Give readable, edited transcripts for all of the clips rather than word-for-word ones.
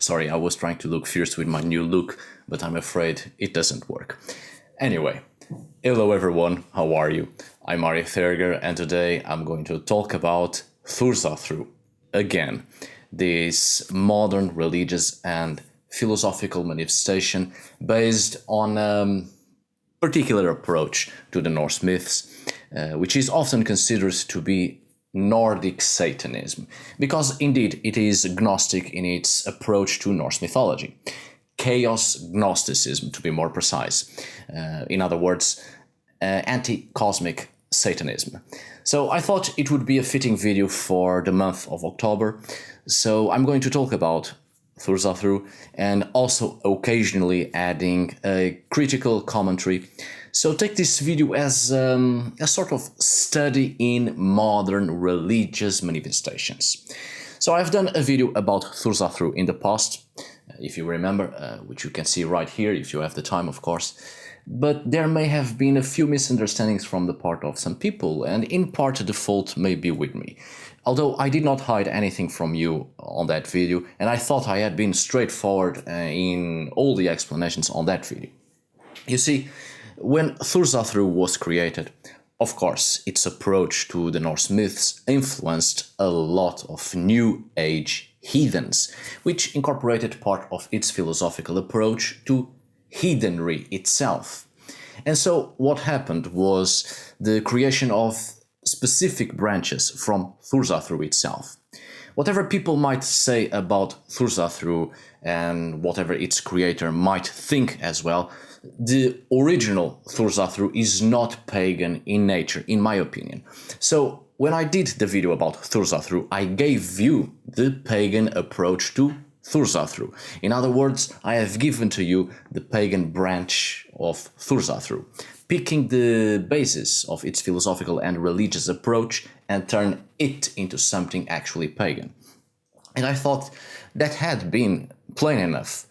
Sorry, I was trying to look fierce with my new look, but I'm afraid it doesn't work. Anyway, hello everyone, how are you? I'm Ari Thurger, and today I'm going to talk about Thursatru again, this modern religious and philosophical manifestation based on a particular approach to the Norse myths, which is often considered to be Nordic Satanism, because indeed it is Gnostic in its approach to Norse mythology. Chaos Gnosticism, to be more precise. In other words, anti-cosmic Satanism. So I thought it would be a fitting video for the month of October, so I'm going to talk about Thursatru and also occasionally adding a critical commentary. So take this video as a sort of study in modern religious manifestations. So I've done a video about Thursatru in the past, if you remember, which you can see right here if you have the time, of course. But there may have been a few misunderstandings from the part of some people, and in part the fault may be with me. Although I did not hide anything from you on that video, and I thought I had been straightforward in all the explanations on that video. You see, when Thursatru was created, of course, its approach to the Norse myths influenced a lot of New Age heathens, which incorporated part of its philosophical approach to Heathenry itself. And so what happened was the creation of specific branches from Thursatru itself. Whatever people might say about Thursatru and whatever its creator might think as well, the original Thursatru is not pagan in nature, in my opinion. So when I did the video about Thursatru, I gave you the pagan approach to Thursatru. In other words, I have given to you the pagan branch of Thursatru, picking the basis of its philosophical and religious approach and turn it into something actually pagan. And I thought that had been plain enough.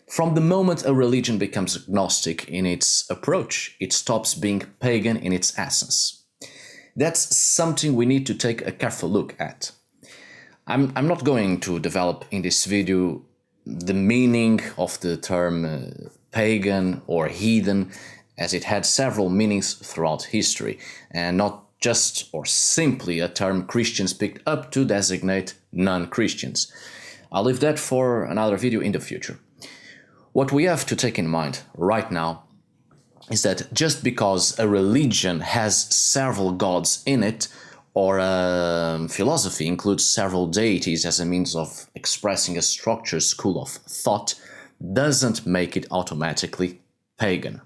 From the moment a religion becomes Gnostic in its approach, it stops being pagan in its essence. That's something we need to take a careful look at. I'm not going to develop in this video the meaning of the term pagan or heathen, as it had several meanings throughout history, and not just or simply a term Christians picked up to designate non-Christians. I'll leave that for another video in the future. What we have to take in mind right now is that just because a religion has several gods in it, or a philosophy includes several deities as a means of expressing a structured school of thought, doesn't make it automatically pagan.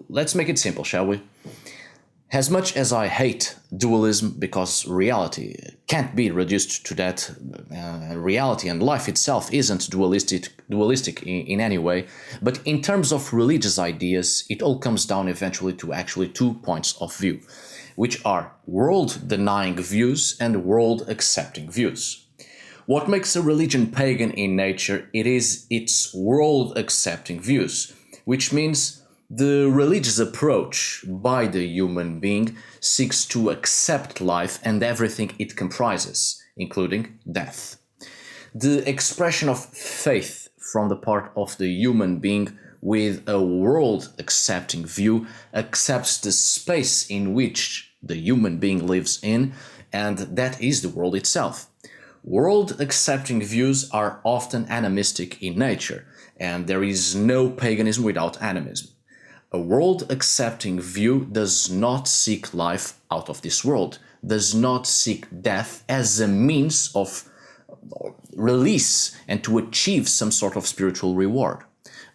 Let's make it simple, shall we? As much as I hate dualism, because reality can't be reduced to that, reality and life itself isn't dualistic in any way, but in terms of religious ideas, it all comes down eventually to actually 2 points of view, which are world-denying views and world-accepting views. What makes a religion pagan in nature, it is its world-accepting views, which means the religious approach by the human being seeks to accept life and everything it comprises, including death. The expression of faith from the part of the human being with a world-accepting view accepts the space in which the human being lives in, and that is the world itself. World-accepting views are often animistic in nature, and there is no paganism without animism. A world-accepting view does not seek life out of this world, does not seek death as a means of release and to achieve some sort of spiritual reward.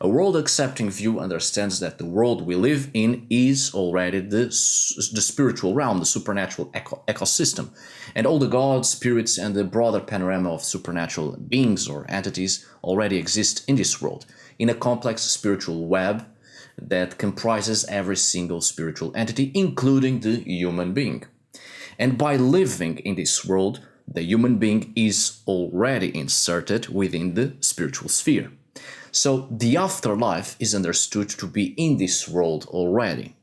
A world-accepting view understands that the world we live in is already the spiritual realm, the supernatural ecosystem, and all the gods, spirits, and the broader panorama of supernatural beings or entities already exist in this world, in a complex spiritual web that comprises every single spiritual entity, including the human being. And by living in this world, the human being is already inserted within the spiritual sphere. So the afterlife is understood to be in this world already.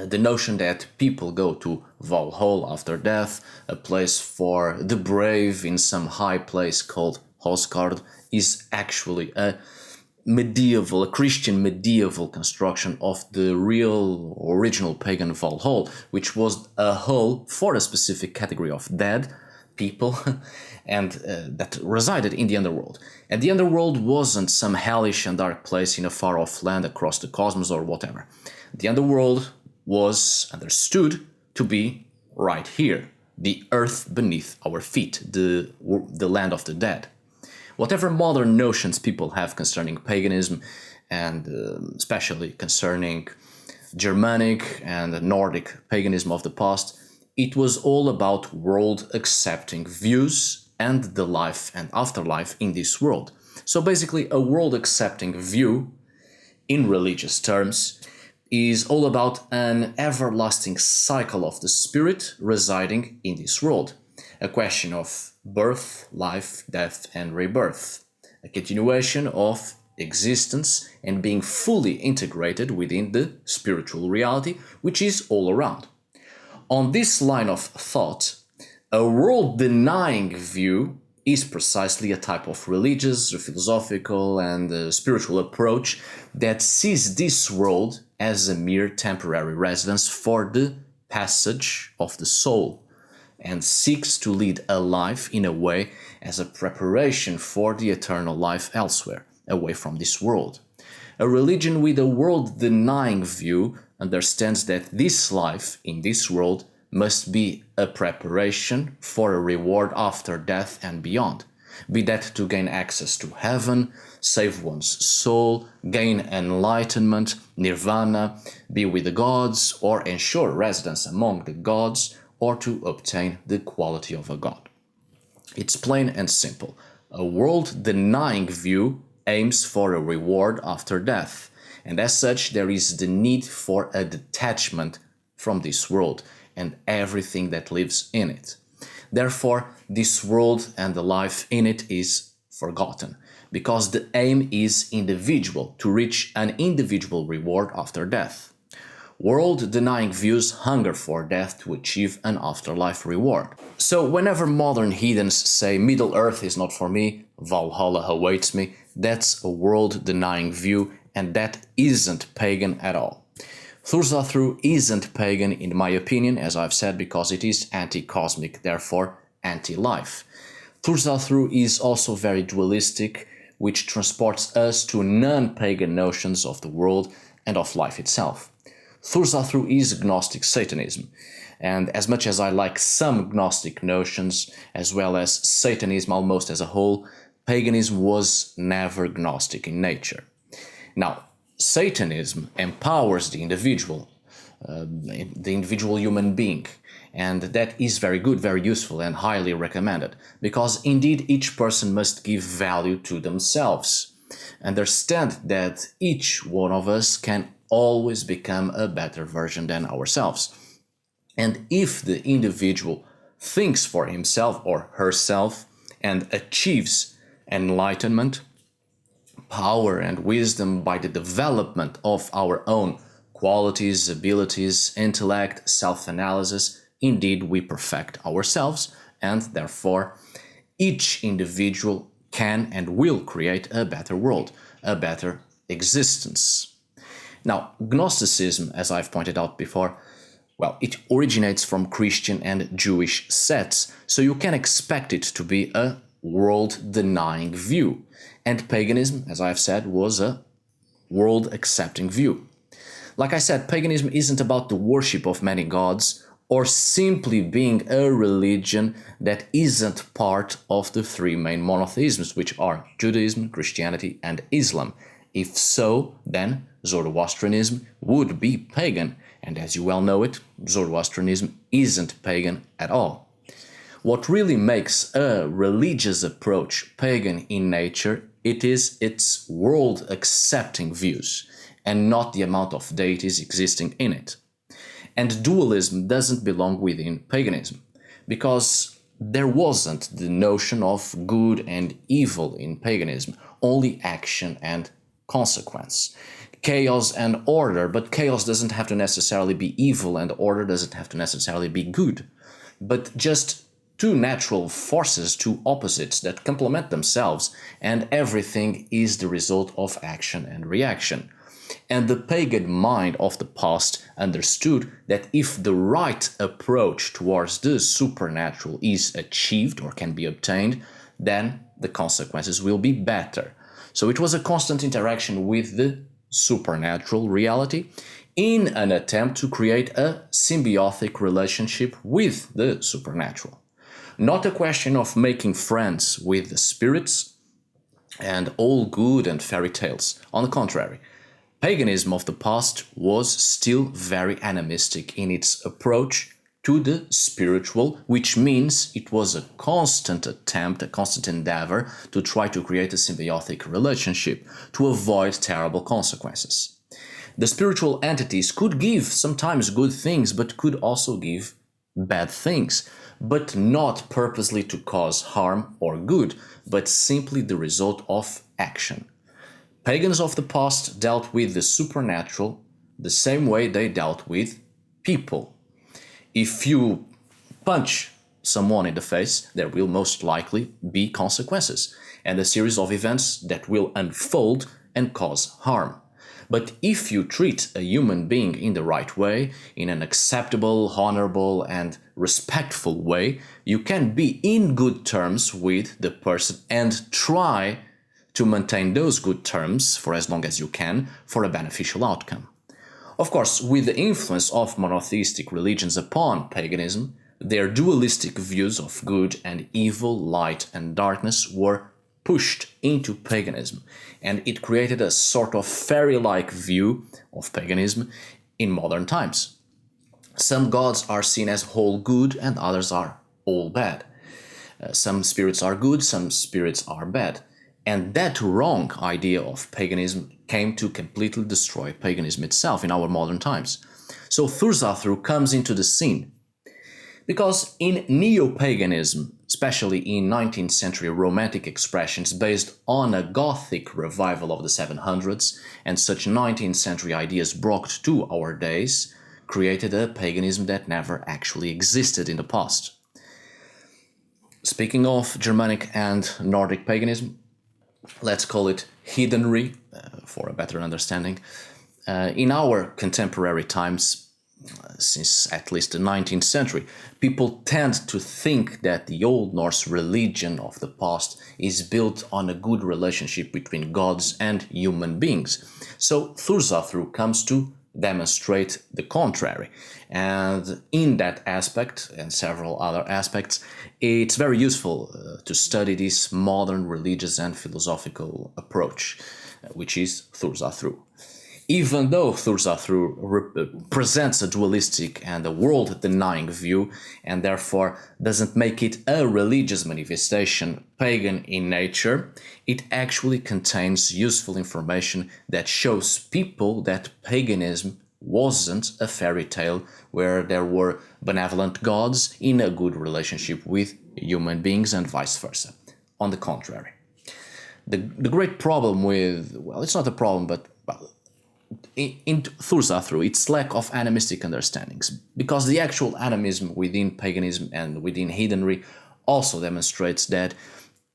The notion that people go to Valhalla after death, a place for the brave in some high place called Hosgard, is actually a Christian medieval construction of the real original pagan Valhalla, which was a hole for a specific category of dead people and that resided in the underworld. And the underworld wasn't some hellish and dark place in a far-off land across the cosmos or whatever. The underworld was understood to be right here, the earth beneath our feet, the land of the dead. Whatever modern notions people have concerning paganism, and especially concerning Germanic and Nordic paganism of the past, it was all about world-accepting views and the life and afterlife in this world. So basically, a world-accepting view, in religious terms, is all about an everlasting cycle of the spirit residing in this world. A question of birth, life, death, and rebirth. A continuation of existence and being fully integrated within the spiritual reality, which is all around. On this line of thought, a world-denying view is precisely a type of religious, philosophical, and spiritual approach that sees this world as a mere temporary residence for the passage of the soul, and seeks to lead a life in a way as a preparation for the eternal life elsewhere, away from this world. A religion with a world-denying view understands that this life in this world must be a preparation for a reward after death and beyond, be that to gain access to heaven, save one's soul, gain enlightenment, nirvana, be with the gods, or ensure residence among the gods, or to obtain the quality of a god. It's plain and simple. A world-denying view aims for a reward after death, and as such there is the need for a detachment from this world and everything that lives in it. Therefore, this world and the life in it is forgotten, because the aim is individual, to reach an individual reward after death. World-denying views hunger for death to achieve an afterlife reward. So whenever modern heathens say Middle-earth is not for me, Valhalla awaits me, that's a world-denying view, and that isn't pagan at all. Thursatru isn't pagan in my opinion, as I've said, because it is anti-cosmic, therefore anti-life. Thursatru is also very dualistic, which transports us to non-pagan notions of the world and of life itself. Thursatru is Gnostic Satanism, and as much as I like some Gnostic notions, as well as Satanism almost as a whole, paganism was never Gnostic in nature. Now, Satanism empowers the individual human being, and that is very good, very useful, and highly recommended, because indeed each person must give value to themselves. Understand that each one of us can always become a better version than ourselves. And if the individual thinks for himself or herself and achieves enlightenment, power and wisdom by the development of our own qualities, abilities, intellect, self-analysis, indeed we perfect ourselves, and therefore each individual can and will create a better world, a better existence. Now, Gnosticism, as I've pointed out before, well, it originates from Christian and Jewish sects, so you can expect it to be a world-denying view. And paganism, as I've said, was a world-accepting view. Like I said, paganism isn't about the worship of many gods or simply being a religion that isn't part of the three main monotheisms, which are Judaism, Christianity, and Islam. If so, then Zoroastrianism would be pagan, and as you well know it, Zoroastrianism isn't pagan at all. What really makes a religious approach pagan in nature, it is its world-accepting views, and not the amount of deities existing in it. And dualism doesn't belong within paganism, because there wasn't the notion of good and evil in paganism, only action and consequence. Chaos and order, but chaos doesn't have to necessarily be evil and order doesn't have to necessarily be good. But just two natural forces, two opposites that complement themselves, and everything is the result of action and reaction. And the pagan mind of the past understood that if the right approach towards the supernatural is achieved or can be obtained, then the consequences will be better. So it was a constant interaction with the supernatural reality in an attempt to create a symbiotic relationship with the supernatural. Not a question of making friends with the spirits and all good and fairy tales. On the contrary, paganism of the past was still very animistic in its approach to the spiritual, which means it was a constant attempt, a constant endeavor to try to create a symbiotic relationship to avoid terrible consequences. The spiritual entities could give sometimes good things, but could also give bad things, but not purposely to cause harm or good, but simply the result of action. Pagans of the past dealt with the supernatural the same way they dealt with people. If you punch someone in the face, there will most likely be consequences and a series of events that will unfold and cause harm. But if you treat a human being in the right way, in an acceptable, honorable, and respectful way, you can be in good terms with the person and try to maintain those good terms for as long as you can for a beneficial outcome. Of course, with the influence of monotheistic religions upon paganism, their dualistic views of good and evil, light and darkness were pushed into paganism, and it created a sort of fairy-like view of paganism in modern times. Some gods are seen as whole good and others are all bad. Some spirits are good, some spirits are bad. And that wrong idea of paganism came to completely destroy paganism itself in our modern times. So Thursatru comes into the scene. Because in neo-paganism, especially in 19th century Romantic expressions based on a Gothic revival of the 700s, and such 19th century ideas brought to our days, created a paganism that never actually existed in the past. Speaking of Germanic and Nordic paganism, let's call it Heathenry, for a better understanding. In our contemporary times, since at least the 19th century, people tend to think that the Old Norse religion of the past is built on a good relationship between gods and human beings. So Thursatru comes to demonstrate the contrary. And in that aspect, and several other aspects, it's very useful to study this modern religious and philosophical approach, which is Thursatru. Even though Thursatru presents a dualistic and a world-denying view, and therefore doesn't make it a religious manifestation, pagan in nature, it actually contains useful information that shows people that paganism wasn't a fairy tale where there were benevolent gods in a good relationship with human beings and vice versa. On the contrary. The great problem with, well, it's not a problem, but in Thursatru, its lack of animistic understandings, because the actual animism within paganism and within heathenry also demonstrates that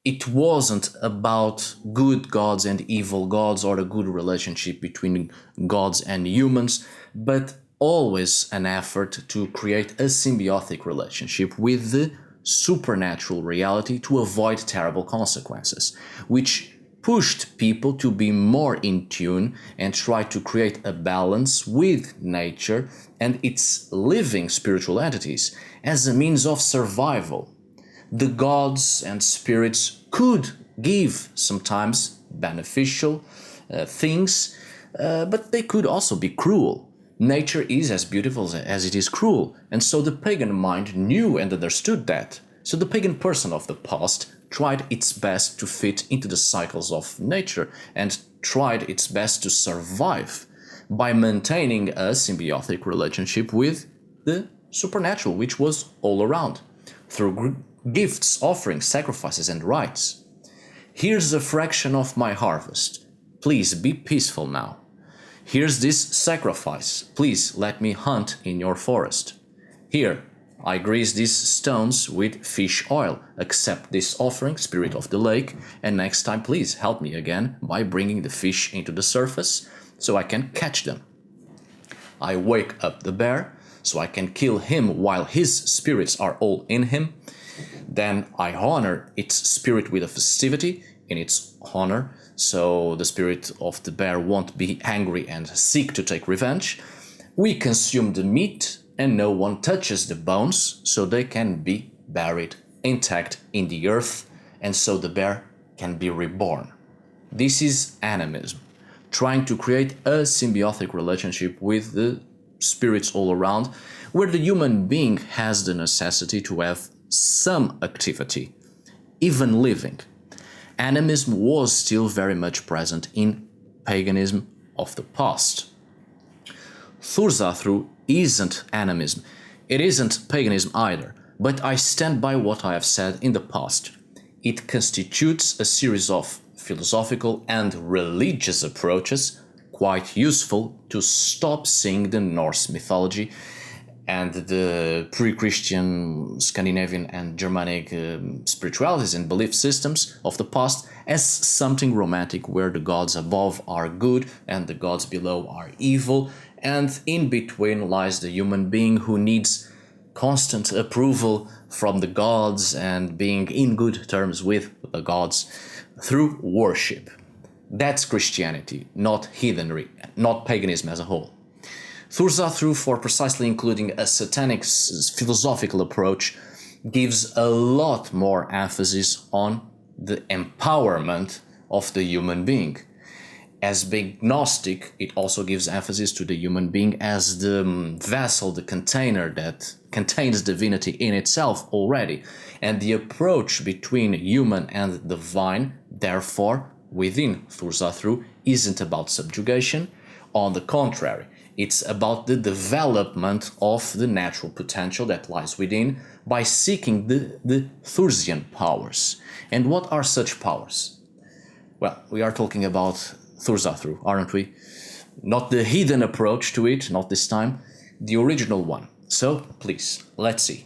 it wasn't about good gods and evil gods or a good relationship between gods and humans, but always an effort to create a symbiotic relationship with the supernatural reality to avoid terrible consequences, which pushed people to be more in tune and try to create a balance with nature and its living spiritual entities as a means of survival. The gods and spirits could give sometimes beneficial things, but they could also be cruel. Nature is as beautiful as it is cruel, and so the pagan mind knew and understood that. So the pagan person of the past tried its best to fit into the cycles of nature and tried its best to survive by maintaining a symbiotic relationship with the supernatural, which was all around, through gifts, offerings, sacrifices, and rites. Here's a fraction of my harvest. Please be peaceful now. Here's this sacrifice. Please let me hunt in your forest. Here, I grease these stones with fish oil. Accept this offering, spirit of the lake, and next time please help me again by bringing the fish into the surface so I can catch them. I wake up the bear so I can kill him while his spirits are all in him. Then I honor its spirit with a festivity in its honor, so the spirit of the bear won't be angry and seek to take revenge. We consume the meat and no one touches the bones, so they can be buried intact in the earth, and so the bear can be reborn. This is animism, trying to create a symbiotic relationship with the spirits all around, where the human being has the necessity to have some activity, even living. Animism was still very much present in paganism of the past. Thursatru isn't animism, it isn't paganism either, but I stand by what I have said in the past. It constitutes a series of philosophical and religious approaches quite useful to stop seeing the Norse mythology and the pre-Christian Scandinavian and Germanic spiritualities and belief systems of the past as something romantic where the gods above are good and the gods below are evil, and in between lies the human being who needs constant approval from the gods and being in good terms with the gods through worship. That's Christianity, not heathenry, not paganism as a whole. Thursatru, for precisely including a satanic philosophical approach, gives a lot more emphasis on the empowerment of the human being. As being Gnostic, it also gives emphasis to the human being as the vessel, the container that contains divinity in itself already. And the approach between human and divine, therefore, within Thursatru, isn't about subjugation. On the contrary, it's about the development of the natural potential that lies within by seeking the Thursian powers. And what are such powers? Well, we are talking about Thursatru, aren't we? Not the heathen approach to it, not this time, the original one. So, please, let's see.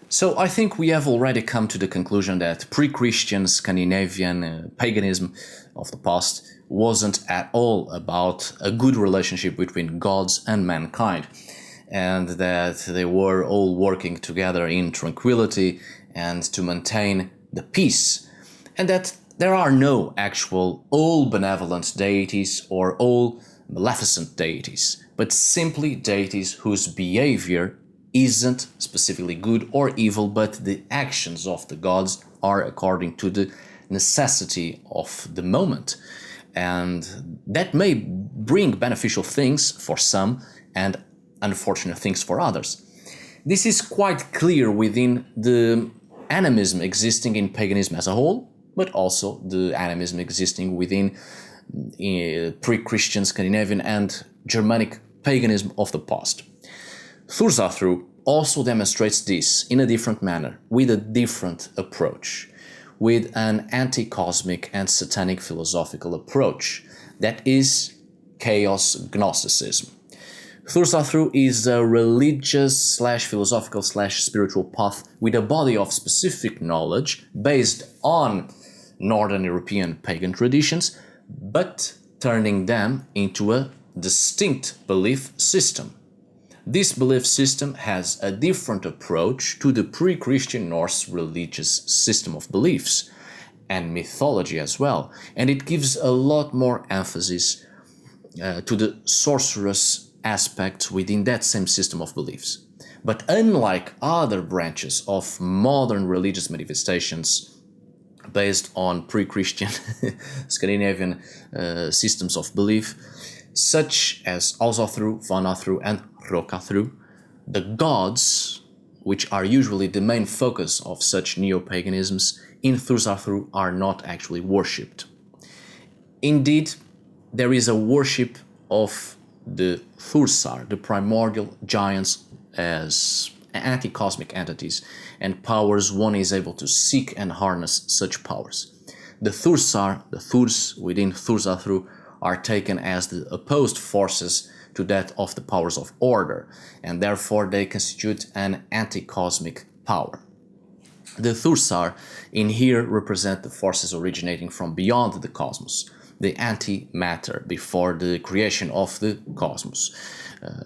So I think we have already come to the conclusion that pre-Christian Scandinavian paganism of the past wasn't at all about a good relationship between gods and mankind, and that they were all working together in tranquility and to maintain the peace, and that there are no actual all-benevolent deities or all-maleficent deities, but simply deities whose behavior isn't specifically good or evil, but the actions of the gods are according to the necessity of the moment. And that may bring beneficial things for some and unfortunate things for others. This is quite clear within the animism existing in paganism as a whole, but also the animism existing within pre-Christian Scandinavian and Germanic paganism of the past. Thursatru also demonstrates this in a different manner, with a different approach, with an anti-cosmic and satanic philosophical approach, that is chaos Gnosticism. Thursatru is a religious / philosophical / spiritual path with a body of specific knowledge based on Northern European pagan traditions, but turning them into a distinct belief system. This belief system has a different approach to the pre-Christian Norse religious system of beliefs and mythology as well, and it gives a lot more emphasis to the sorcerous aspects within that same system of beliefs. But unlike other branches of modern religious manifestations based on pre-Christian Scandinavian systems of belief, such as Thursatru, Vanatru, and Hrokathru, the gods, which are usually the main focus of such neo-paganisms, in Thursatru are not actually worshipped. Indeed, there is a worship of the Thursar, the primordial giants, as anti-cosmic entities and powers one is able to seek and harness such powers. The Thursar, the Thurs within Thursatru, are taken as the opposed forces to that of the powers of order, and therefore they constitute an anti-cosmic power. The Thursar in here represent the forces originating from beyond the cosmos, the antimatter before the creation of the cosmos,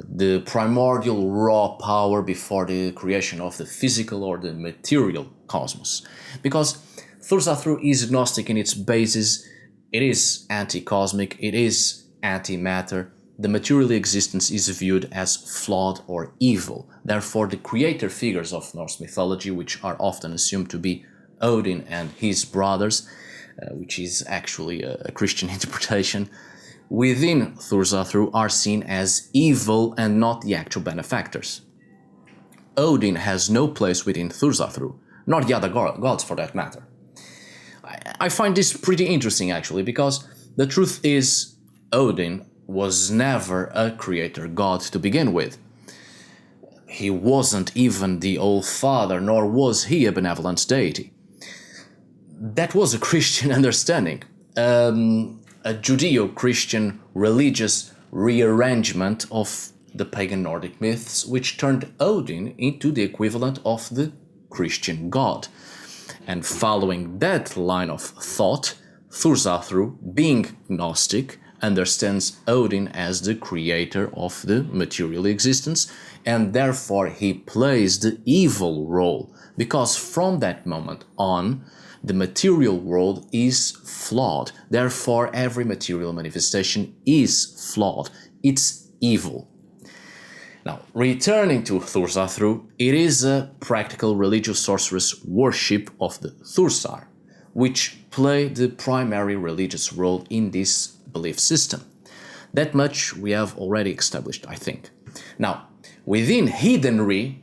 the primordial raw power before the creation of the physical or the material cosmos. Because Thursatru is Gnostic in its basis, it is anti-cosmic, it is antimatter. The material existence is viewed as flawed or evil. Therefore, the creator figures of Norse mythology, which are often assumed to be Odin and his brothers, which is actually a Christian interpretation, within Thursatru are seen as evil and not the actual benefactors. Odin has no place within Thursatru, nor the other gods for that matter. I find this pretty interesting actually, because the truth is Odin was never a creator god to begin with. He wasn't even the All-Father, nor was he a benevolent deity. That was a Christian understanding, a Judeo-Christian religious rearrangement of the pagan Nordic myths, which turned Odin into the equivalent of the Christian god. And following that line of thought, Thursatru, being Gnostic, understands Odin as the creator of the material existence, and therefore he plays the evil role, because from that moment on, the material world is flawed. Therefore, every material manifestation is flawed. It's evil. Now, returning to Thursatru, it is a practical religious sorceress worship of the Thursar, which play the primary religious role in this belief system. That much we have already established, I think. Now, within Heathenry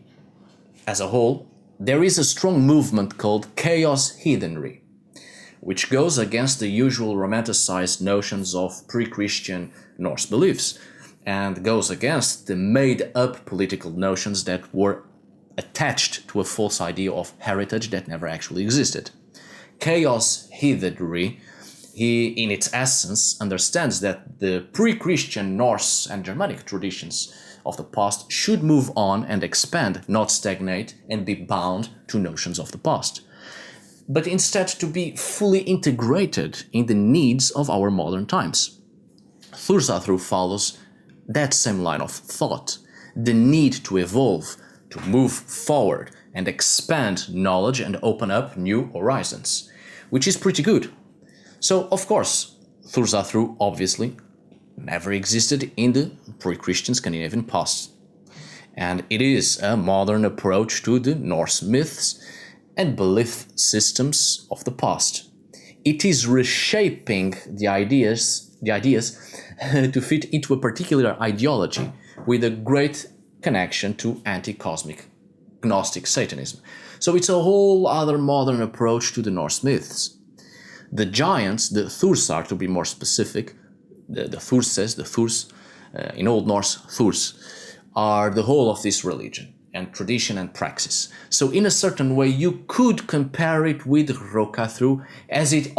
as a whole, there is a strong movement called Chaos Heathenry, which goes against the usual romanticized notions of pre-Christian Norse beliefs, and goes against the made-up political notions that were attached to a false idea of heritage that never actually existed. Chaos Heathenry, in its essence, understands that the pre-Christian Norse and Germanic traditions of the past should move on and expand, not stagnate and be bound to notions of the past, but instead to be fully integrated in the needs of our modern times. Thursatru follows that same line of thought, the need to evolve, to move forward and expand knowledge and open up new horizons, which is pretty good. So, of course, Thursatru obviously never existed in the pre-Christian Scandinavian past, and it is a modern approach to the Norse myths and belief systems of the past. It is reshaping the ideas to fit into a particular ideology with a great connection to anti-cosmic Gnostic Satanism. So it's a whole other modern approach to the Norse myths. The giants, the Thursar to be more specific, the Thurs, in Old Norse, Thurs, are the whole of this religion and tradition and praxis. So in a certain way, you could compare it with Thursatrú, as it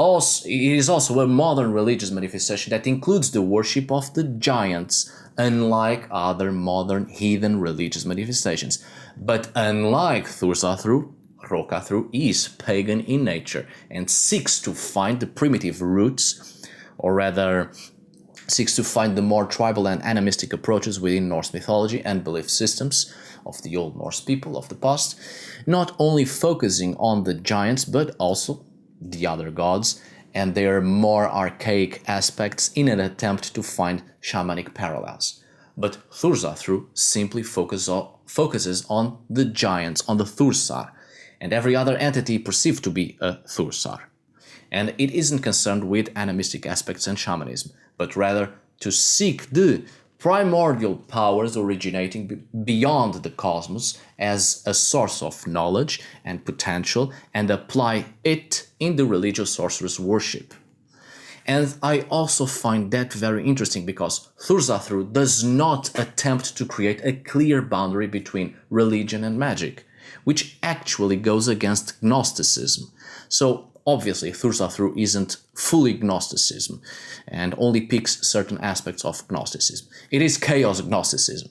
is also a modern religious manifestation that includes the worship of the giants, unlike other modern heathen religious manifestations. But unlike Thursatru, Thursatrú is pagan in nature and seeks to find the primitive roots, or rather seeks to find the more tribal and animistic approaches within Norse mythology and belief systems of the Old Norse people of the past, not only focusing on the giants but also the other gods and their more archaic aspects in an attempt to find shamanic parallels. But Thursatru simply focuses on the giants, on the Thursar, and every other entity perceived to be a Thursar. And it isn't concerned with animistic aspects and shamanism, but rather to seek the primordial powers originating beyond the cosmos as a source of knowledge and potential and apply it in the religious sorceress worship. And I also find that very interesting because Thursatru does not attempt to create a clear boundary between religion and magic, which actually goes against Gnosticism. So obviously Thursatru isn't fully Gnosticism and only picks certain aspects of Gnosticism. It is chaos Gnosticism.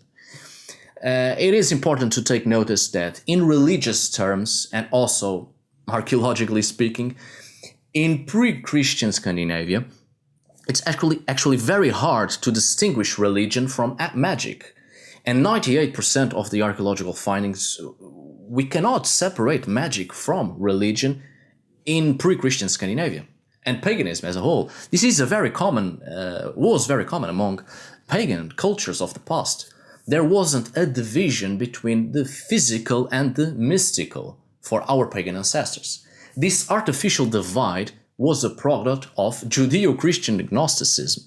It is important to take notice that in religious terms, and also archaeologically speaking, in pre-Christian Scandinavia, it's actually very hard to distinguish religion from magic. And 98% of the archaeological findings, we cannot separate magic from religion in pre-Christian Scandinavia and paganism as a whole. This is was very common among pagan cultures of the past. There wasn't a division between the physical and the mystical for our pagan ancestors. This artificial divide was a product of Judeo-Christian Gnosticism,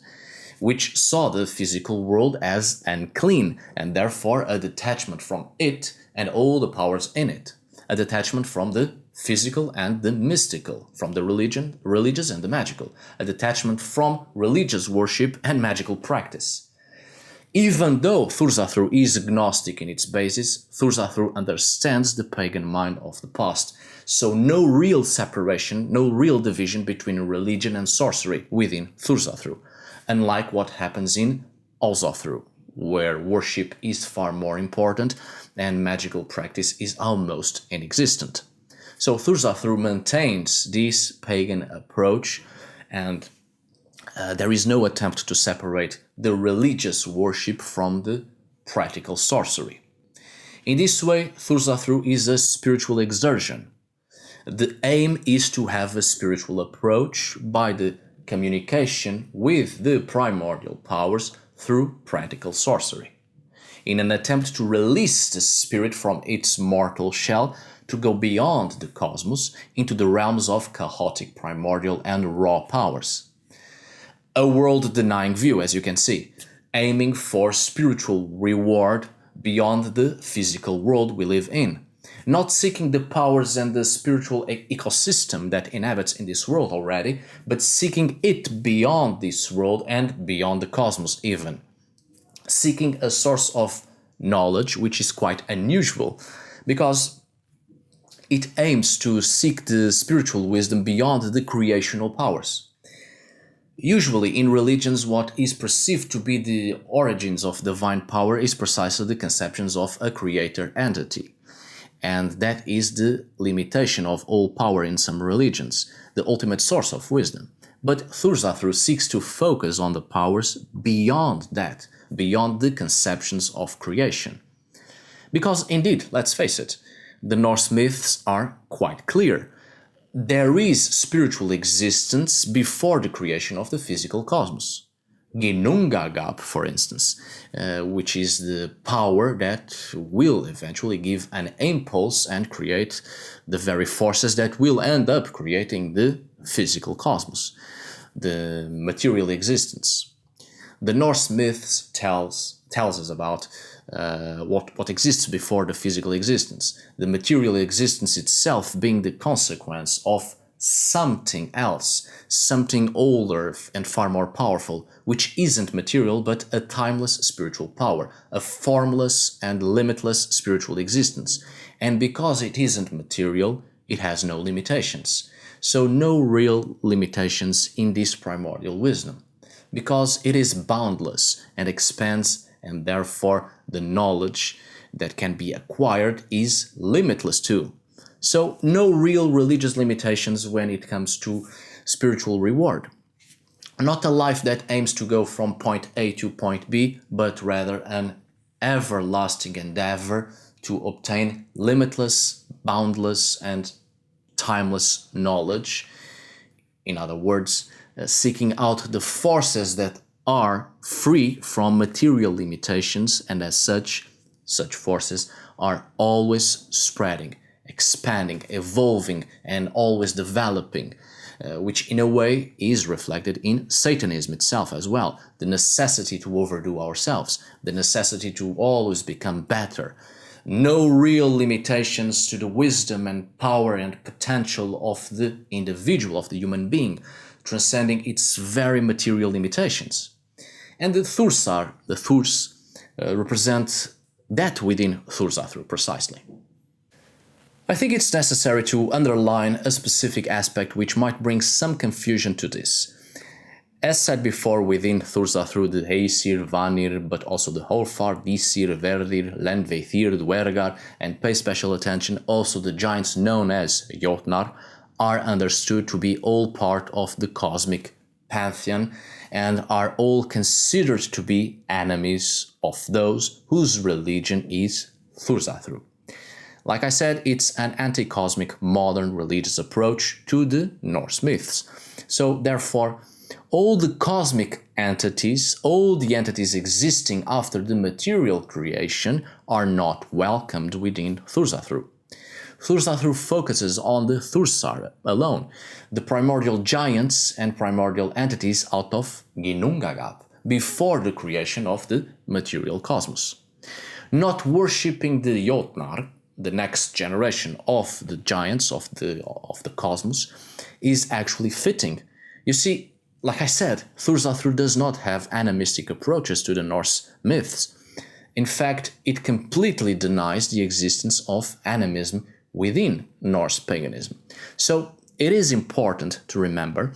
which saw the physical world as unclean and therefore a detachment from it and all the powers in it, a detachment from the physical and the mystical, from the religious and the magical, a detachment from religious worship and magical practice. Even though Thursatru is Gnostic in its basis, Thursatru understands the pagan mind of the past, so no real separation, no real division between religion and sorcery within Thursatru, unlike what happens in Thursatru, where worship is far more important and magical practice is almost inexistent. So Thursatru maintains this pagan approach, and there is no attempt to separate the religious worship from the practical sorcery. In this way, Thursatru is a spiritual exertion. The aim is to have a spiritual approach by the communication with the primordial powers through practical sorcery, in an attempt to release the spirit from its mortal shell to go beyond the cosmos into the realms of chaotic, primordial, and raw powers. A world-denying view, as you can see, aiming for spiritual reward beyond the physical world we live in, not seeking the powers and the spiritual ecosystem that inhabits in this world already, but seeking it beyond this world and beyond the cosmos even. Seeking a source of knowledge which is quite unusual, because it aims to seek the spiritual wisdom beyond the creational powers. Usually in religions, what is perceived to be the origins of divine power is precisely the conceptions of a creator entity. And that is the limitation of all power in some religions, the ultimate source of wisdom. But Thursatru seeks to focus on the powers beyond that, beyond the conceptions of creation. Because indeed, let's face it, the Norse myths are quite clear. There is spiritual existence before the creation of the physical cosmos. Ginnungagap, for instance, which is the power that will eventually give an impulse and create the very forces that will end up creating the physical cosmos, the material existence. The Norse myths tells us about what exists before the physical existence, the material existence itself being the consequence of something else, something older and far more powerful, which isn't material but a timeless spiritual power, a formless and limitless spiritual existence. And because it isn't material, it has no limitations. So no real limitations in this primordial wisdom, because it is boundless and expands, and therefore the knowledge that can be acquired is limitless too. So no real religious limitations when it comes to spiritual reward. Not a life that aims to go from point A to point B, but rather an everlasting endeavor to obtain limitless, boundless, and timeless knowledge. In other words, seeking out the forces that are free from material limitations, and as such forces are always spreading, expanding, evolving, and always developing, which in a way is reflected in Satanism itself as well. The necessity to overdo ourselves, the necessity to always become better. No real limitations to the wisdom and power and potential of the individual, of the human being, transcending its very material limitations. And the Thurs represent that within Thursatru precisely. I think it's necessary to underline a specific aspect which might bring some confusion to this. As said before, within Thursatru, the Aesir, Vanir, but also the Hólfar, Disir, Verdir, Lenveithir, Dwergar, and pay special attention, also the giants known as Jotnar, are understood to be all part of the cosmic pantheon and are all considered to be enemies of those whose religion is Thursatru. Like I said, it's an anti-cosmic modern religious approach to the Norse myths. So therefore, all the cosmic entities, all the entities existing after the material creation are not welcomed within Thursatru. Thursatru focuses on the Thursar alone, the primordial giants and primordial entities out of Ginnungagap, before the creation of the material cosmos. Not worshipping the Jotnar, the next generation of the giants of the cosmos, is actually fitting. You see, like I said, Thursatru does not have animistic approaches to the Norse myths. In fact, it completely denies the existence of animism within Norse paganism. So it is important to remember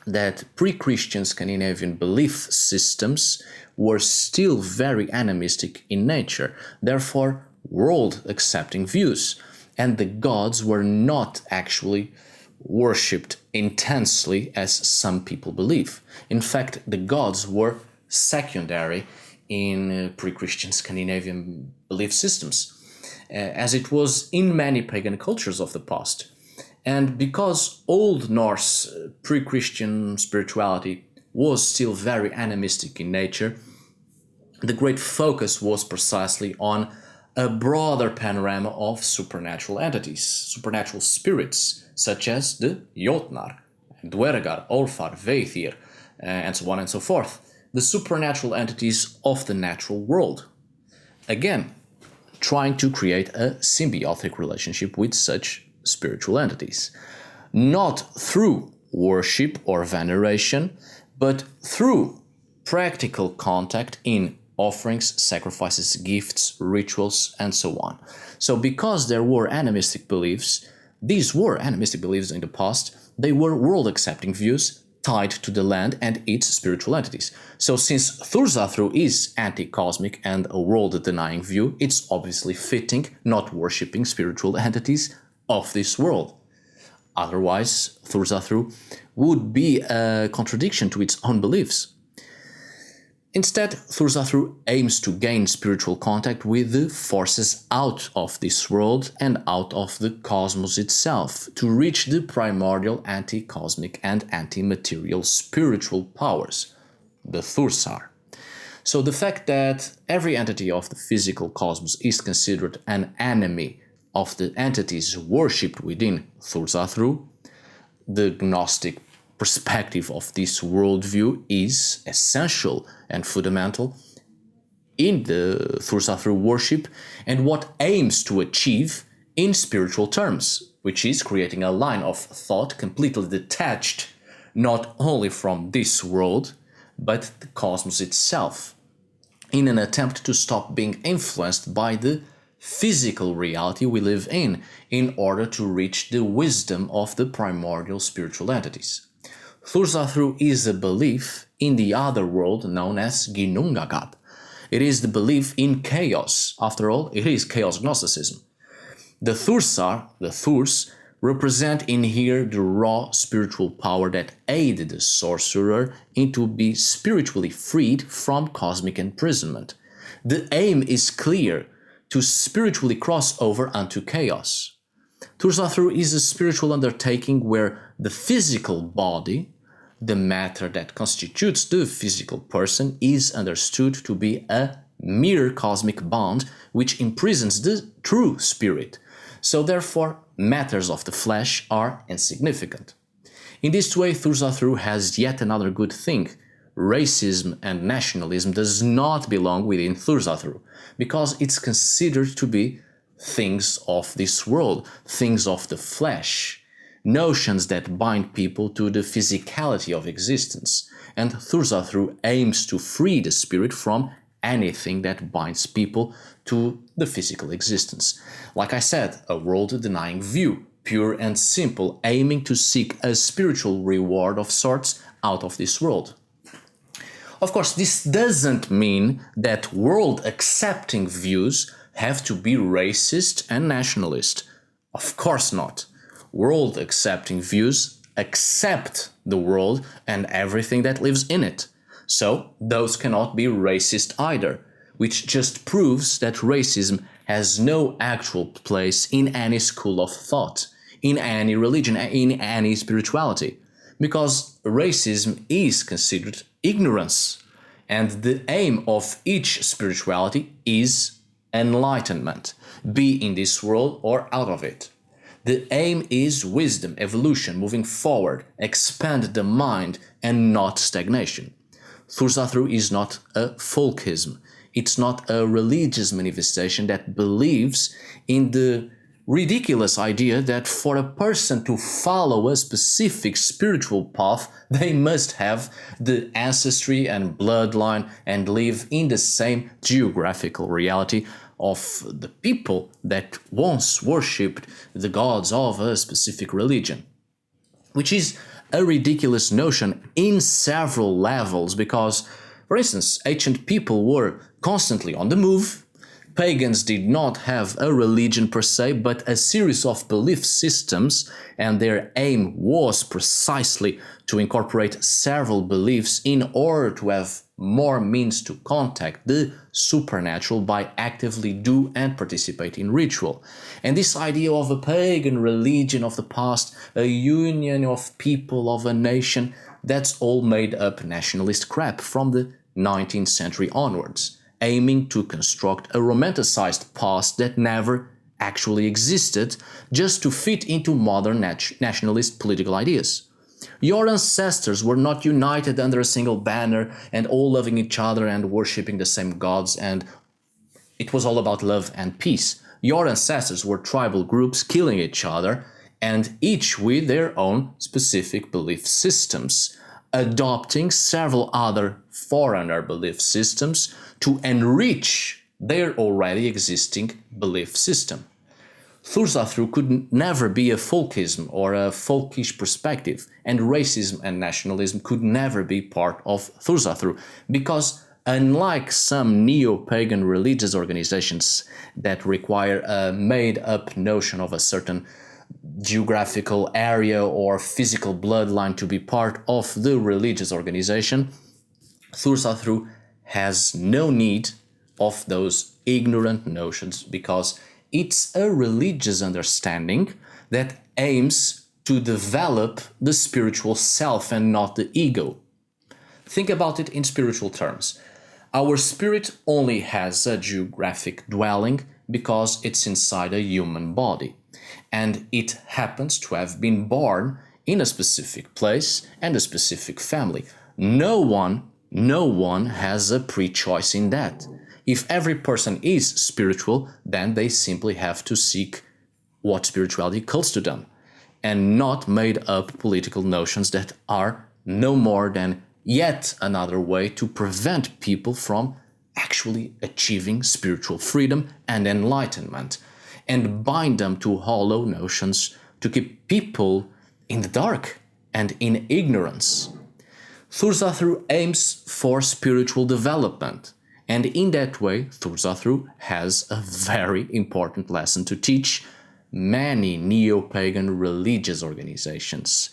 that pre-Christian Scandinavian belief systems were still very animistic in nature, therefore world-accepting views, and the gods were not actually worshipped intensely as some people believe. In fact, the gods were secondary in pre-Christian Scandinavian belief systems, as it was in many pagan cultures of the past. And because Old Norse pre-Christian spirituality was still very animistic in nature, the great focus was precisely on a broader panorama of supernatural entities, supernatural spirits, such as the Jotnar, Dwergar, Olfar, Veithir, and so on and so forth, the supernatural entities of the natural world. Again, trying to create a symbiotic relationship with such spiritual entities. Not through worship or veneration, but through practical contact in offerings, sacrifices, gifts, rituals, and so on. So because there were animistic beliefs, these were animistic beliefs in the past, they were world-accepting views tied to the land and its spiritual entities. So since Thursatru is anti-cosmic and a world-denying view, it's obviously fitting not worshipping spiritual entities of this world. Otherwise, Thursatru would be a contradiction to its own beliefs. Instead, Thursatru aims to gain spiritual contact with the forces out of this world and out of the cosmos itself to reach the primordial anti-cosmic and anti-material spiritual powers, the Thursar. So the fact that every entity of the physical cosmos is considered an enemy of the entities worshipped within Thursatru, the Gnostic perspective of this worldview is essential and fundamental in the Thursatru worship and what aims to achieve in spiritual terms, which is creating a line of thought completely detached not only from this world, but the cosmos itself, in an attempt to stop being influenced by the physical reality we live in order to reach the wisdom of the primordial spiritual entities. Thursatru is a belief in the other world known as Ginnungagap. It is the belief in chaos. After all, it is chaos Gnosticism. The Thursar, the Thurs, represent in here the raw spiritual power that aided the sorcerer into be spiritually freed from cosmic imprisonment. The aim is clear, to spiritually cross over unto chaos. Thursatru is a spiritual undertaking where the physical body, the matter that constitutes the physical person, is understood to be a mere cosmic bond which imprisons the true spirit. So therefore, matters of the flesh are insignificant. In this way, Thursatru has yet another good thing. Racism and nationalism does not belong within Thursatru, because it's considered to be things of this world, things of the flesh, notions that bind people to the physicality of existence, and Thursatru aims to free the spirit from anything that binds people to the physical existence. Like I said, a world-denying view, pure and simple, aiming to seek a spiritual reward of sorts out of this world. Of course, this doesn't mean that world-accepting views have to be racist and nationalist. Of course not. World-accepting views accept the world and everything that lives in it. So, those cannot be racist either, which just proves that racism has no actual place in any school of thought, in any religion, in any spirituality, because racism is considered ignorance, and the aim of each spirituality is enlightenment, be in this world or out of it. The aim is wisdom, evolution, moving forward, expand the mind, and not stagnation. Thursatru is not a folkism. It's not a religious manifestation that believes in the ridiculous idea that for a person to follow a specific spiritual path, they must have the ancestry and bloodline and live in the same geographical reality of the people that once worshipped the gods of a specific religion. Which is a ridiculous notion in several levels because, for instance, ancient people were constantly on the move. Pagans did not have a religion per se, but a series of belief systems, and their aim was precisely to incorporate several beliefs in order to have more means to contact the supernatural by actively do and participate in ritual. And this idea of a pagan religion of the past, a union of people of a nation, that's all made up nationalist crap from the 19th century onwards, aiming to construct a romanticized past that never actually existed just to fit into modern nationalist political ideas. Your ancestors were not united under a single banner and all loving each other and worshipping the same gods, and it was all about love and peace. Your ancestors were tribal groups killing each other, and each with their own specific belief systems, adopting several other foreigner belief systems to enrich their already existing belief system. Thursatru could never be a folkism or a folkish perspective, and racism and nationalism could never be part of Thursatru, because unlike some neo-pagan religious organizations that require a made-up notion of a certain geographical area or physical bloodline to be part of the religious organization, Thursatru has no need of those ignorant notions because it's a religious understanding that aims to develop the spiritual self and not the ego. Think about it in spiritual terms. Our spirit only has a geographic dwelling because it's inside a human body, and it happens to have been born in a specific place and a specific family. No one has a pre-choice in that. If every person is spiritual, then they simply have to seek what spirituality calls to them, and not made up political notions that are no more than yet another way to prevent people from actually achieving spiritual freedom and enlightenment, and bind them to hollow notions to keep people in the dark and in ignorance. Thursatru aims for spiritual development, and in that way, Thursatru has a very important lesson to teach many neo-pagan religious organizations,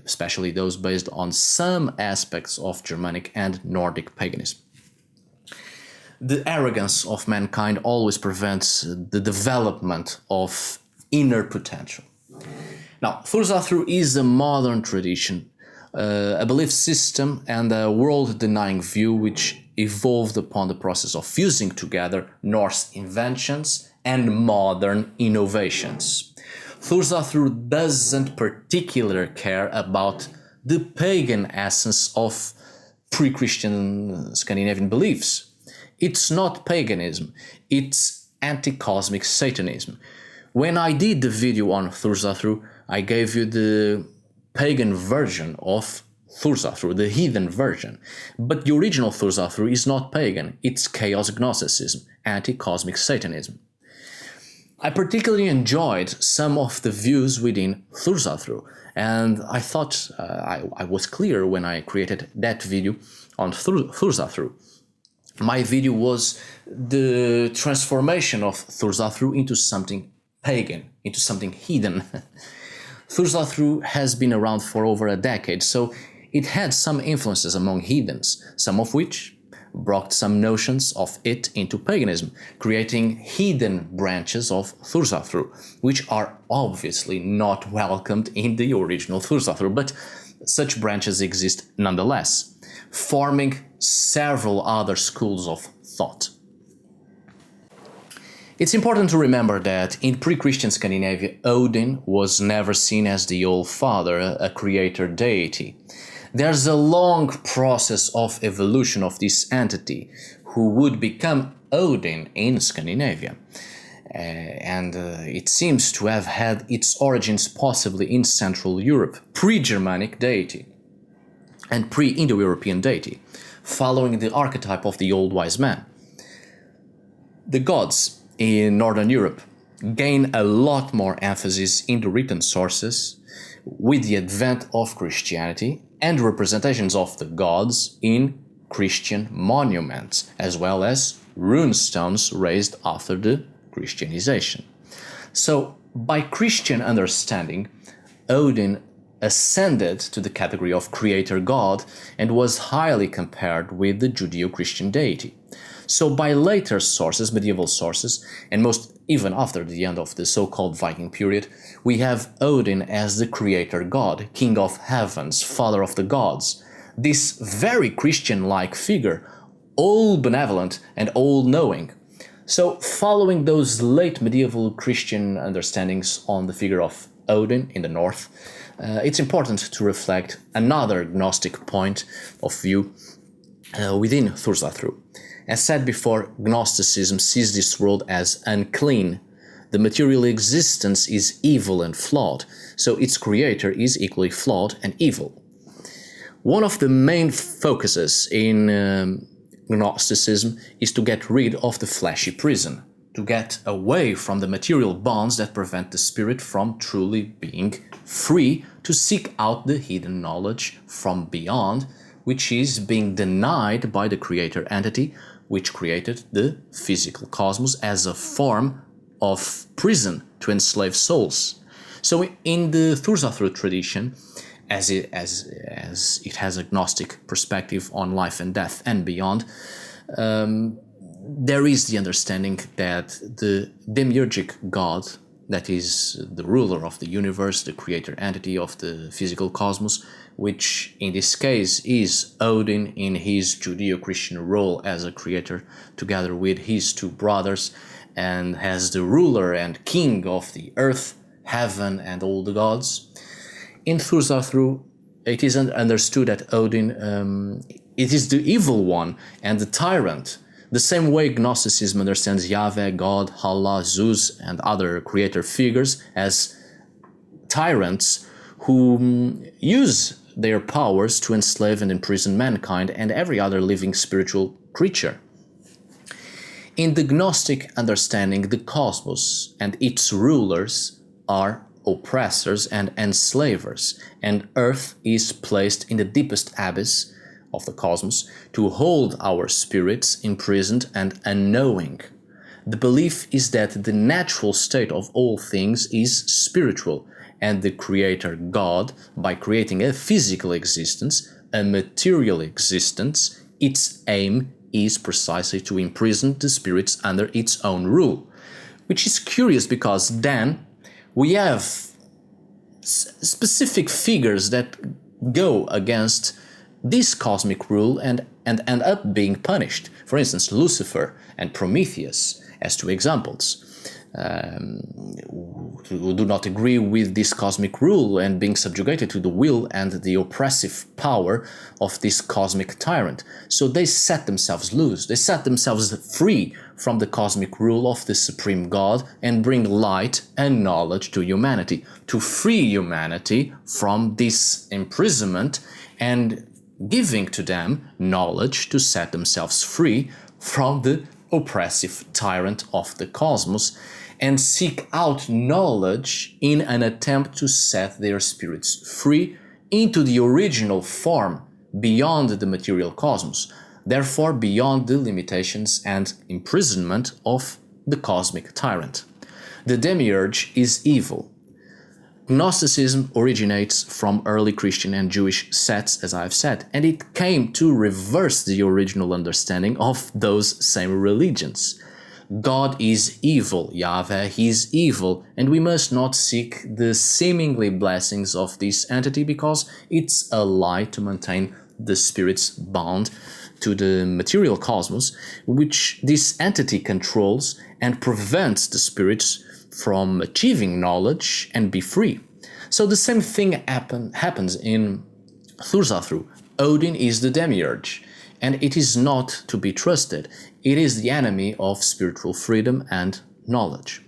especially those based on some aspects of Germanic and Nordic paganism. The arrogance of mankind always prevents the development of inner potential. Now, Thursatru is a modern tradition, a belief system and a world-denying view which evolved upon the process of fusing together Norse inventions and modern innovations. Thursatru doesn't particularly care about the pagan essence of pre-Christian Scandinavian beliefs. It's not paganism, it's anti-cosmic Satanism. When I did the video on Thursatru, I gave you the pagan version of Thursatru, the heathen version. But the original Thursatru is not pagan, it's chaos Gnosticism, anti-cosmic Satanism. I particularly enjoyed some of the views within Thursatru, and I thought I was clear when I created that video on Thursatru. My video was the transformation of Thursatru into something pagan, into something heathen. Thursatru has been around for over a decade, so it had some influences among heathens, some of which brought some notions of it into paganism, creating heathen branches of Thursatru, which are obviously not welcomed in the original Thursatru, but such branches exist nonetheless, forming several other schools of thought. It's important to remember that in pre-Christian Scandinavia, Odin was never seen as the All-Father, a creator deity. There's a long process of evolution of this entity, who would become Odin in Scandinavia. It seems to have had its origins possibly in Central Europe, pre-Germanic deity and pre-Indo-European deity, following the archetype of the Old Wise Man. The gods in Northern Europe gain a lot more emphasis in the written sources with the advent of Christianity and representations of the gods in Christian monuments, as well as rune stones raised after the Christianization. So, by Christian understanding, Odin ascended to the category of creator god and was highly compared with the Judeo-Christian deity. So by later sources, medieval sources, and most even after the end of the so-called Viking period, we have Odin as the creator god, king of heavens, father of the gods. This very Christian-like figure, all benevolent and all-knowing. So following those late medieval Christian understandings on the figure of Odin in the north, it's important to reflect another Gnostic point of view within Thursatru. As said before, Gnosticism sees this world as unclean. The material existence is evil and flawed, so its creator is equally flawed and evil. One of the main focuses in Gnosticism is to get rid of the fleshy prison, to get away from the material bonds that prevent the spirit from truly being free to seek out the hidden knowledge from beyond, which is being denied by the creator entity, which created the physical cosmos as a form of prison to enslave souls. So in the Thursatru tradition, as it has a Gnostic perspective on life and death and beyond, there is the understanding that the demiurgic god, that is the ruler of the universe, the creator entity of the physical cosmos, which in this case is Odin in his Judeo-Christian role as a creator, together with his two brothers, and as the ruler and king of the earth, heaven, and all the gods. In Thursatru, it is understood that Odin it is the evil one and the tyrant, the same way Gnosticism understands Yahweh, God, Allah, Zeus, and other creator figures as tyrants who use their powers to enslave and imprison mankind and every other living spiritual creature. In the Gnostic understanding, the cosmos and its rulers are oppressors and enslavers, and Earth is placed in the deepest abyss of the cosmos to hold our spirits imprisoned and unknowing. The belief is that the natural state of all things is spiritual, and the creator God, by creating a physical existence, a material existence, its aim is precisely to imprison the spirits under its own rule. Which is curious because then we have specific figures that go against this cosmic rule and end up being punished. For instance, Lucifer and Prometheus as two examples. Who do not agree with this cosmic rule and being subjugated to the will and the oppressive power of this cosmic tyrant. So they set themselves loose, they set themselves free from the cosmic rule of the supreme God and bring light and knowledge to humanity, to free humanity from this imprisonment and giving to them knowledge to set themselves free from the oppressive tyrant of the cosmos, and seek out knowledge in an attempt to set their spirits free into the original form beyond the material cosmos, therefore beyond the limitations and imprisonment of the cosmic tyrant. The demiurge is evil. Gnosticism originates from early Christian and Jewish sects, as I've said, and it came to reverse the original understanding of those same religions. God is evil, Yahweh is evil, and we must not seek the seemingly blessings of this entity because it's a lie to maintain the spirits bound to the material cosmos, which this entity controls and prevents the spirits from achieving knowledge and be free. So the same thing happens in Thursatru. Odin is the demiurge, and it is not to be trusted. It is the enemy of spiritual freedom and knowledge.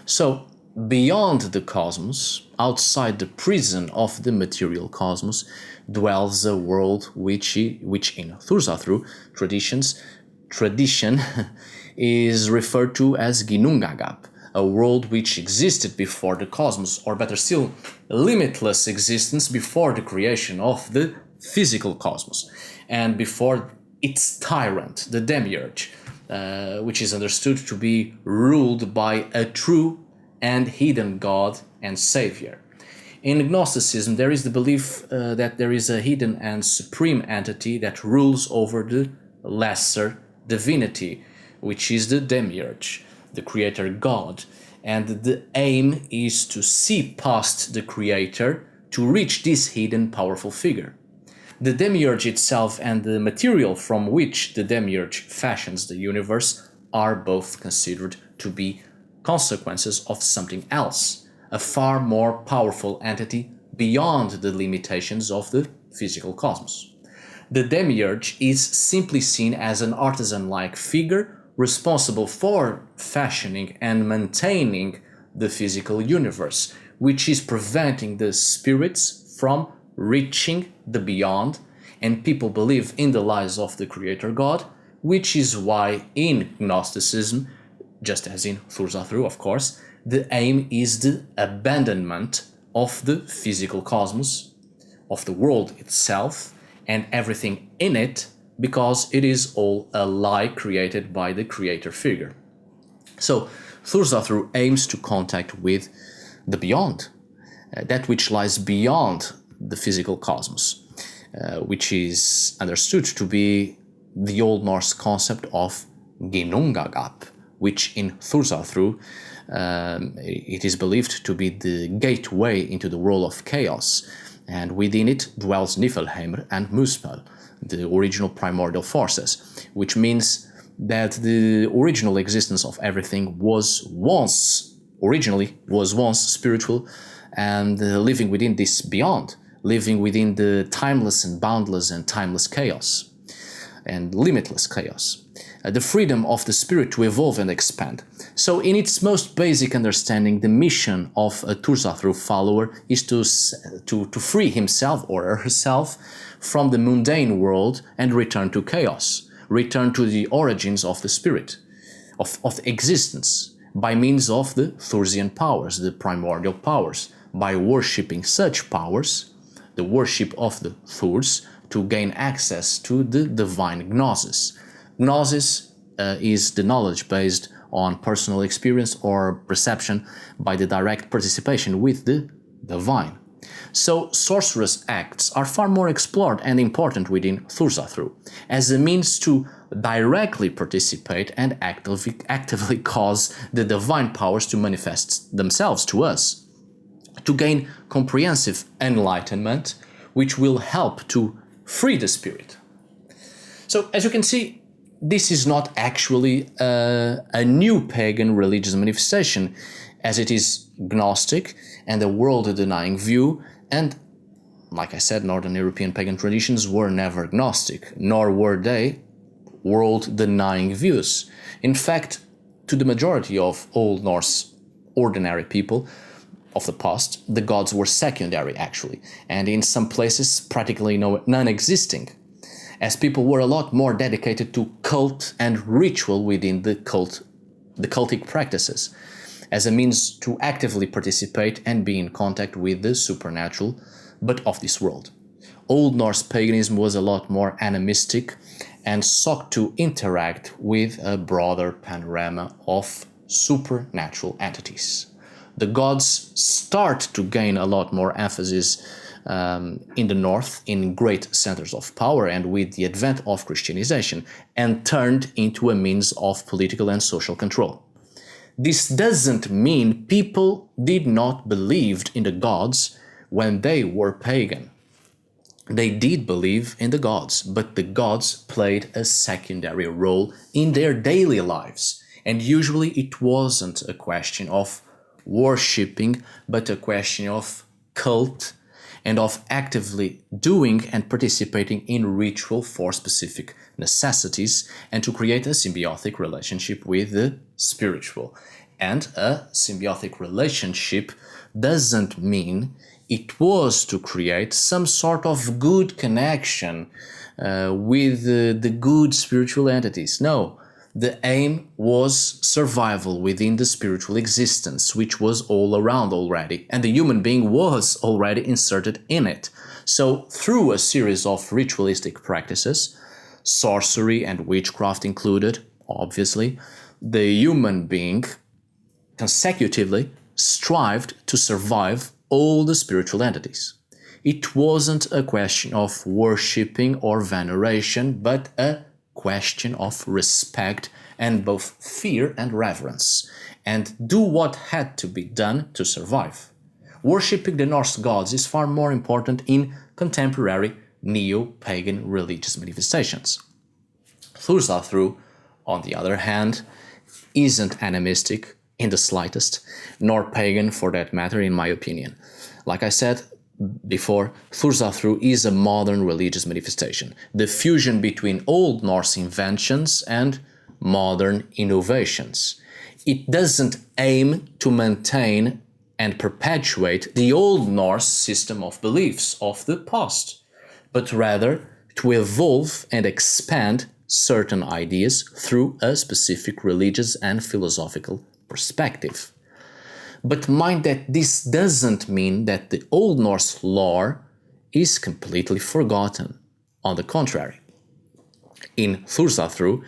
So beyond the cosmos, outside the prison of the material cosmos, dwells a world which in Thursatru tradition is referred to as Ginnungagap, a world which existed before the cosmos, or better still, limitless existence before the creation of the physical cosmos, and before its tyrant, the demiurge, which is understood to be ruled by a true and hidden God and Savior. In Gnosticism, there is the belief that there is a hidden and supreme entity that rules over the lesser divinity, which is the demiurge, the creator God, and the aim is to see past the creator to reach this hidden powerful figure. The demiurge itself and the material from which the demiurge fashions the universe are both considered to be consequences of something else, a far more powerful entity beyond the limitations of the physical cosmos. The demiurge is simply seen as an artisan-like figure responsible for fashioning and maintaining the physical universe, which is preventing the spirits from reaching the beyond, and people believe in the lies of the creator God, which is why in Gnosticism, just as in Thursatru of course, the aim is the abandonment of the physical cosmos, of the world itself, and everything in it, because it is all a lie created by the creator figure. So Thursatru aims to contact with the beyond, that which lies beyond the physical cosmos, which is understood to be the Old Norse concept of Ginnungagap, which in Thursatru it is believed to be the gateway into the world of chaos, and within it dwells Niflheimr and Muspel, the original primordial forces, which means that the original existence of everything was once spiritual, and living within this beyond, living within the timeless and boundless and timeless chaos and limitless chaos, the freedom of the spirit to evolve and expand. So in its most basic understanding, the mission of a Thursatru follower is to free himself or herself from the mundane world and return to chaos, return to the origins of the spirit, of the existence, by means of the Thursian powers, the primordial powers, by worshipping such powers, the worship of the Thurs, to gain access to the divine Gnosis. Gnosis is the knowledge based on personal experience or perception by the direct participation with the divine. So sorcerous acts are far more explored and important within Thursatru, as a means to directly participate and actively cause the divine powers to manifest themselves to us, to gain comprehensive enlightenment, which will help to free the spirit. So, as you can see, this is not actually a new pagan religious manifestation, as it is Gnostic and a world-denying view, and, like I said, Northern European pagan traditions were never Gnostic, nor were they world-denying views. In fact, to the majority of Old Norse ordinary people, of the past, the gods were secondary actually, and in some places practically non-existing, as people were a lot more dedicated to cult and ritual within the cultic practices, as a means to actively participate and be in contact with the supernatural, but of this world. Old Norse paganism was a lot more animistic and sought to interact with a broader panorama of supernatural entities. The gods start to gain a lot more emphasis in the north, in great centers of power and with the advent of Christianization, and turned into a means of political and social control. This doesn't mean people did not believe in the gods when they were pagan. They did believe in the gods, but the gods played a secondary role in their daily lives. And usually it wasn't a question of worshipping, but a question of cult and of actively doing and participating in ritual for specific necessities and to create a symbiotic relationship with the spiritual. And a symbiotic relationship doesn't mean it was to create some sort of good connection with the good spiritual entities. No, the aim was survival within the spiritual existence, which was all around already, and the human being was already inserted in it. So through a series of ritualistic practices, sorcery and witchcraft included, obviously, the human being consecutively strived to survive all the spiritual entities. It wasn't a question of worshipping or veneration, but a question of respect and both fear and reverence, and do what had to be done to survive. Worshipping the Norse gods is far more important in contemporary neo-pagan religious manifestations. Thursatru, on the other hand, isn't animistic in the slightest, nor pagan for that matter, in my opinion. Like I said before, Thursatru is a modern religious manifestation, the fusion between Old Norse inventions and modern innovations. It doesn't aim to maintain and perpetuate the Old Norse system of beliefs of the past, but rather to evolve and expand certain ideas through a specific religious and philosophical perspective. But mind that this doesn't mean that the Old Norse lore is completely forgotten. On the contrary, in Thursatru,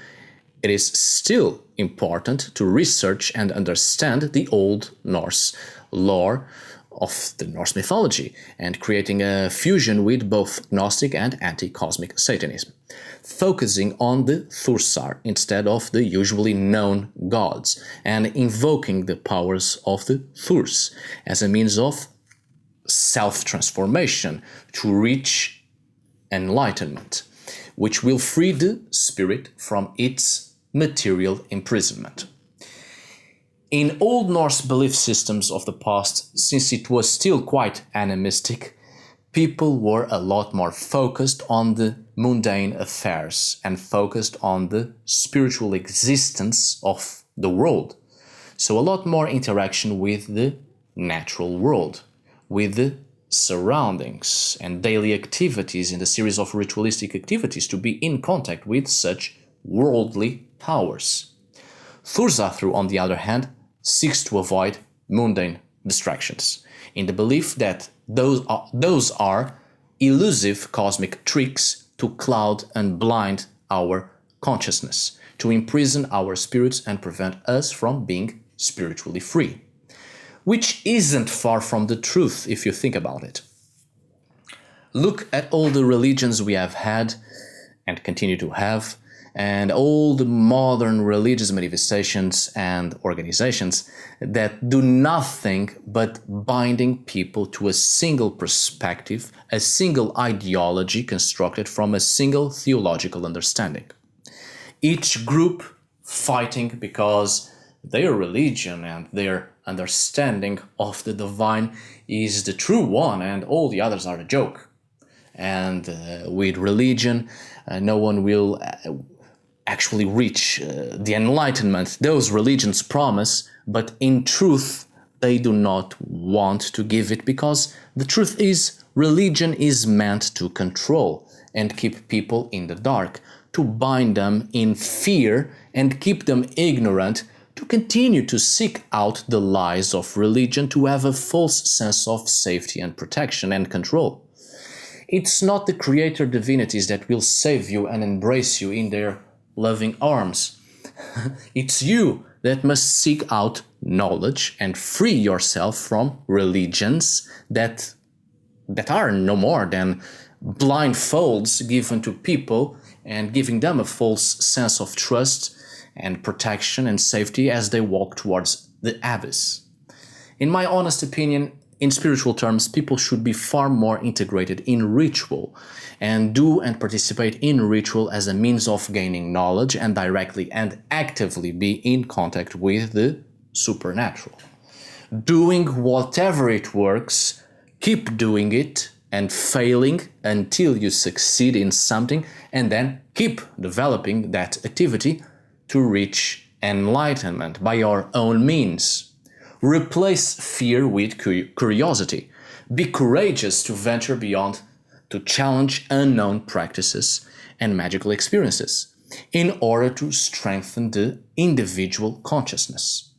it is still important to research and understand the Old Norse lore of the Norse mythology and creating a fusion with both Gnostic and anti-cosmic Satanism, focusing on the Thursar instead of the usually known gods and invoking the powers of the Thurs as a means of self-transformation to reach enlightenment, which will free the spirit from its material imprisonment. In Old Norse belief systems of the past, since it was still quite animistic, people were a lot more focused on the mundane affairs and focused on the spiritual existence of the world. So a lot more interaction with the natural world, with the surroundings and daily activities in the series of ritualistic activities to be in contact with such worldly powers. Thursatru, on the other hand, seeks to avoid mundane distractions, in the belief that those are elusive cosmic tricks to cloud and blind our consciousness, to imprison our spirits and prevent us from being spiritually free. Which isn't far from the truth if you think about it. Look at all the religions we have had and continue to have, and all the modern religious manifestations and organizations that do nothing but binding people to a single perspective, a single ideology constructed from a single theological understanding. Each group fighting because their religion and their understanding of the divine is the true one and all the others are a joke. And with religion, no one will actually reach the enlightenment those religions promise, but in truth they do not want to give it, because the truth is, religion is meant to control and keep people in the dark, to bind them in fear and keep them ignorant, to continue to seek out the lies of religion, to have a false sense of safety and protection and control. It's not the creator divinities that will save you and embrace you in their loving arms. It's you that must seek out knowledge and free yourself from religions that are no more than blindfolds given to people and giving them a false sense of trust and protection and safety as they walk towards the abyss. In my honest opinion, in spiritual terms, people should be far more integrated in ritual and do and participate in ritual as a means of gaining knowledge and directly and actively be in contact with the supernatural. Doing whatever it works, keep doing it and failing until you succeed in something, and then keep developing that activity to reach enlightenment by your own means. Replace fear with curiosity. Be courageous to venture beyond, to challenge unknown practices and magical experiences in order to strengthen the individual consciousness.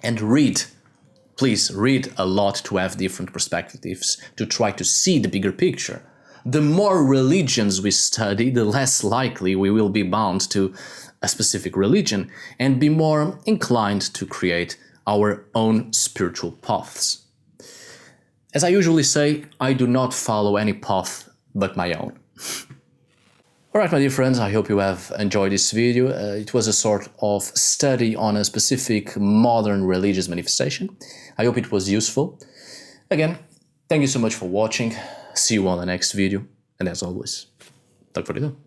And read. Please read a lot to have different perspectives, to try to see the bigger picture. The more religions we study, the less likely we will be bound to a specific religion and be more inclined to create our own spiritual paths. As I usually say, I do not follow any path but my own. Alright, my dear friends, I hope you have enjoyed this video. It was a sort of study on a specific modern religious manifestation. I hope it was useful. Again, thank you so much for watching. See you on the next video. And as always, tack för idag.